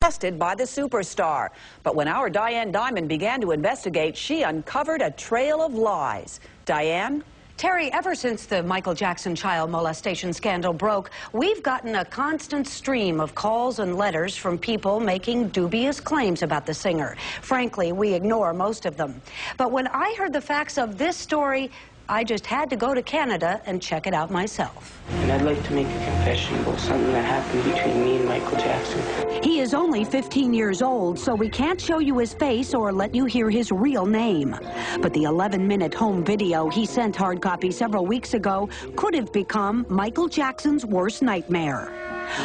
molested by the superstar. But when our Diane Diamond began to investigate, she uncovered a trail of lies. Diane? Terry, ever since the Michael Jackson child molestation scandal broke, we've gotten a constant stream of calls and letters from people making dubious claims about the singer. Frankly, we ignore most of them. But when I heard the facts of this story, I just had to go to Canada and check it out myself. And I'd like to make a confession about something that happened between me and Michael Jackson. He is only 15 years old, so we can't show you his face or let you hear his real name. But the 11-minute home video he sent hard copy several weeks ago could have become Michael Jackson's worst nightmare.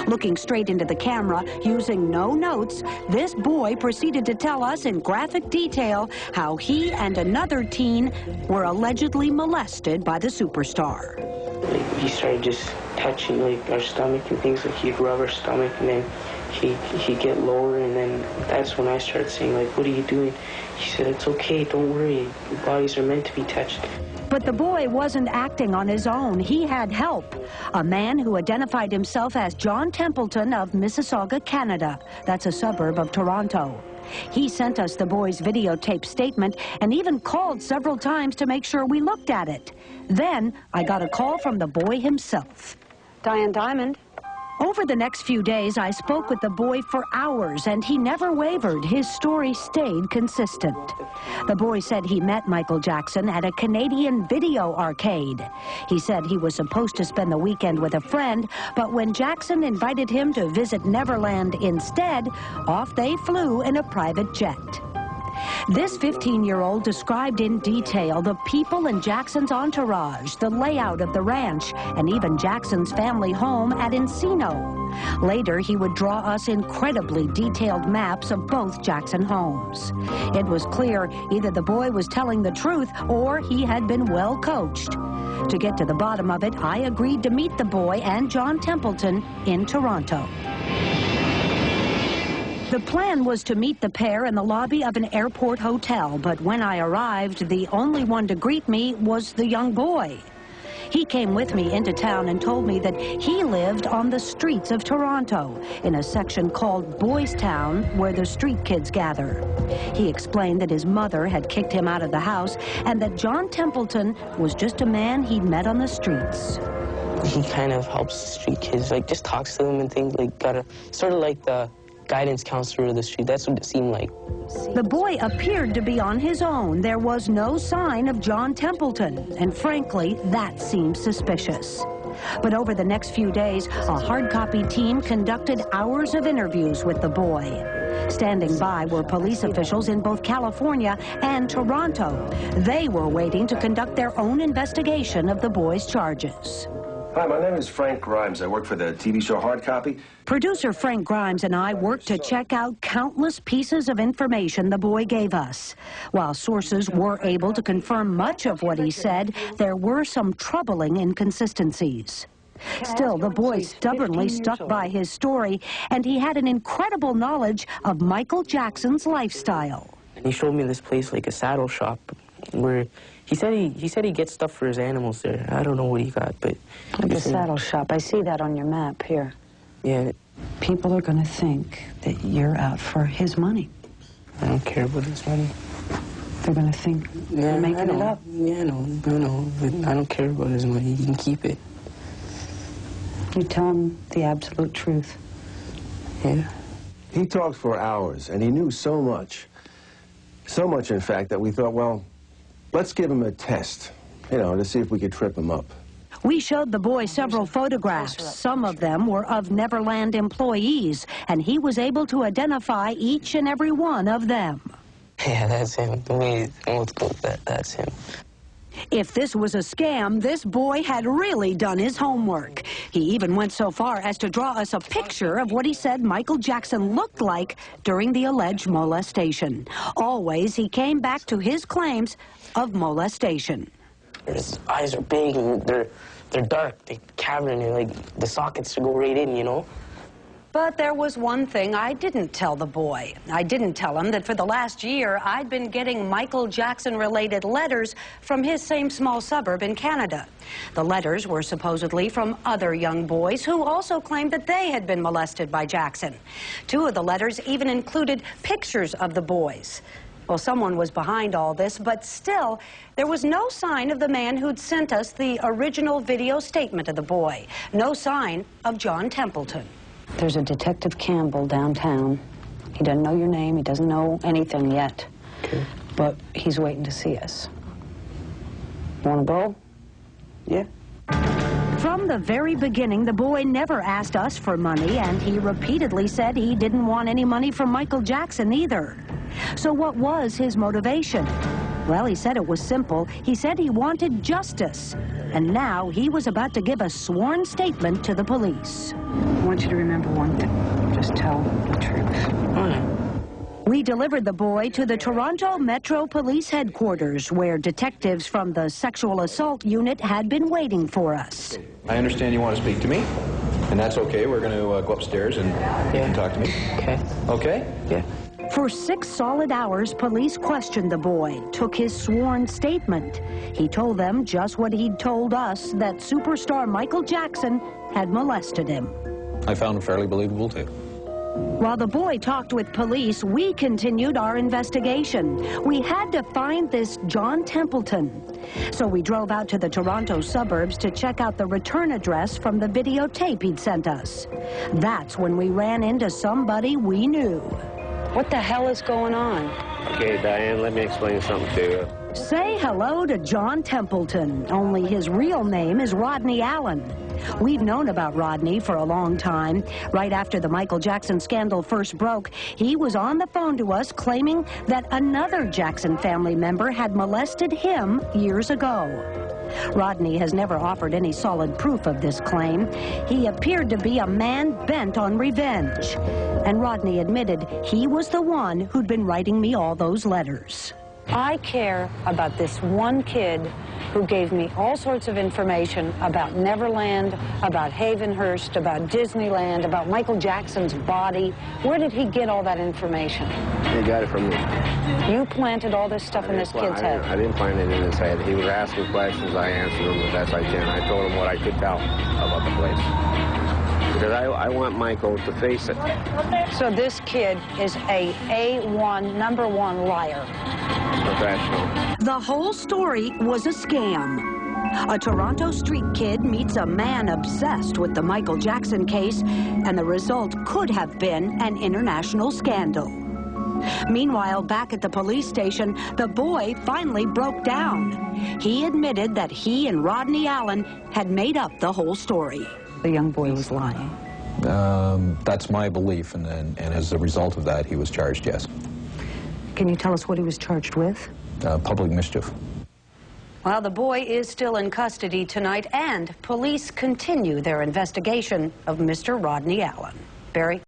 Looking straight into the camera, using no notes, this boy proceeded to tell us in graphic detail how he and another teen were allegedly molested by the superstar. Like, he started just touching like our stomach and things, like he'd rub our stomach and then he'd get lower, and then that's when I started saying, like, what are you doing? He said, it's okay, don't worry, your bodies are meant to be touched. But the boy wasn't acting on his own. He had help. A man who identified himself as John Templeton of Mississauga, Canada. That's a suburb of Toronto. He sent us the boy's videotape statement and even called several times to make sure we looked at it. Then I got a call from the boy himself. Diane Diamond. Over the next few days, I spoke with the boy for hours, and he never wavered. His story stayed consistent. The boy said he met Michael Jackson at a Canadian video arcade. He said he was supposed to spend the weekend with a friend, but when Jackson invited him to visit Neverland instead, off they flew in a private jet. This 15-year-old described in detail the people in Jackson's entourage, the layout of the ranch, and even Jackson's family home at Encino. Later, he would draw us incredibly detailed maps of both Jackson homes. It was clear either the boy was telling the truth or he had been well coached. To get to the bottom of it, I agreed to meet the boy and John Templeton in Toronto. The plan was to meet the pair in the lobby of an airport hotel, but when I arrived, the only one to greet me was the young boy. He came with me into town and told me that he lived on the streets of Toronto, in a section called Boys Town, where the street kids gather. He explained that his mother had kicked him out of the house and that John Templeton was just a man he'd met on the streets. He kind of helps the street kids, like just talks to them and things, like sort of like the guidance counselor of the street. That's what it seemed like. The boy appeared to be on his own. There was no sign of John Templeton, and frankly, that seemed suspicious. But over the next few days, a hard copy team conducted hours of interviews with the boy. Standing by were police officials in both California and Toronto. They were waiting to conduct their own investigation of the boy's charges. Hi, my name is Frank Grimes. I work for the TV show Hard Copy. Producer Frank Grimes and I worked to check out countless pieces of information the boy gave us. While sources were able to confirm much of what he said, there were some troubling inconsistencies. Still, the boy stubbornly stuck by his story, and he had an incredible knowledge of Michael Jackson's lifestyle. And he showed me this place, like a saddle shop, where he said he gets stuff for his animals there. I don't know what he got, but... Like a saddle shop. I see that on your map here. Yeah. People are going to think that you're out for his money. I don't care about his money. They're going to think you're making it up. Yeah, I know. But I don't care about his money. He can keep it. You tell him the absolute truth. Yeah. He talked for hours, and he knew so much. So much, in fact, that we thought, well, let's give him a test, to see if we could trip him up. We showed the boy several photographs. Some of them were of Neverland employees, and he was able to identify each and every one of them. Yeah, that's him. The way he looks, that's him. If this was a scam, this boy had really done his homework. He even went so far as to draw us a picture of what he said Michael Jackson looked like during the alleged molestation. Always, he came back to his claims of molestation. His eyes are big, and they're dark, they're cavernous, like the sockets to go right in, But there was one thing I didn't tell the boy. I didn't tell him that for the last year, I'd been getting Michael Jackson-related letters from his same small suburb in Canada. The letters were supposedly from other young boys who also claimed that they had been molested by Jackson. Two of the letters even included pictures of the boys. Well, someone was behind all this, but still, there was no sign of the man who'd sent us the original video statement of the boy. No sign of John Templeton. There's a Detective Campbell downtown. He doesn't know your name. He doesn't know anything yet. Okay. But he's waiting to see us. Want to go? Yeah. From the very beginning, the boy never asked us for money, and he repeatedly said he didn't want any money from Michael Jackson either. So what was his motivation? Well, he said it was simple. He said he wanted justice. And now he was about to give a sworn statement to the police. I want you to remember one thing. Just tell the truth. We delivered the boy to the Toronto Metro Police Headquarters, where detectives from the Sexual Assault Unit had been waiting for us. I understand you want to speak to me, and that's okay. We're going to go upstairs and you can talk to me. Okay. Okay? Yeah. For 6 solid hours, police questioned the boy, took his sworn statement. He told them just what he'd told us, that superstar Michael Jackson had molested him. I found it fairly believable, too. While the boy talked with police, we continued our investigation. We had to find this John Templeton. So we drove out to the Toronto suburbs to check out the return address from the videotape he'd sent us. That's when we ran into somebody we knew. What the hell is going on? Okay, Diane, let me explain something to you. Say hello to John Templeton, only his real name is Rodney Allen. We've known about Rodney for a long time. Right after the Michael Jackson scandal first broke, he was on the phone to us claiming that another Jackson family member had molested him years ago. Rodney has never offered any solid proof of this claim. He appeared to be a man bent on revenge. And Rodney admitted he was the one who'd been writing me all those letters. I care about this one kid who gave me all sorts of information about Neverland, about Havenhurst, about Disneyland, about Michael Jackson's body. Where did he get all that information? He got it from me. You planted all this stuff in this kid's head. I didn't plant it in his head. He was asking questions. I answered them the best I can. I told him what I could tell about the place. Because I want Michael to face it. So this kid is a A1, number 1 liar. Professional. The whole story was a scam. A Toronto street kid meets a man obsessed with the Michael Jackson case, and the result could have been an international scandal. Meanwhile, back at the police station, the boy finally broke down. He admitted that he and Rodney Allen had made up the whole story. The young boy was lying. That's my belief, and as a result of that, he was charged, yes. Can you tell us what he was charged with? Public mischief. Well, the boy is still in custody tonight, and police continue their investigation of Mr. Rodney Allen. Barry?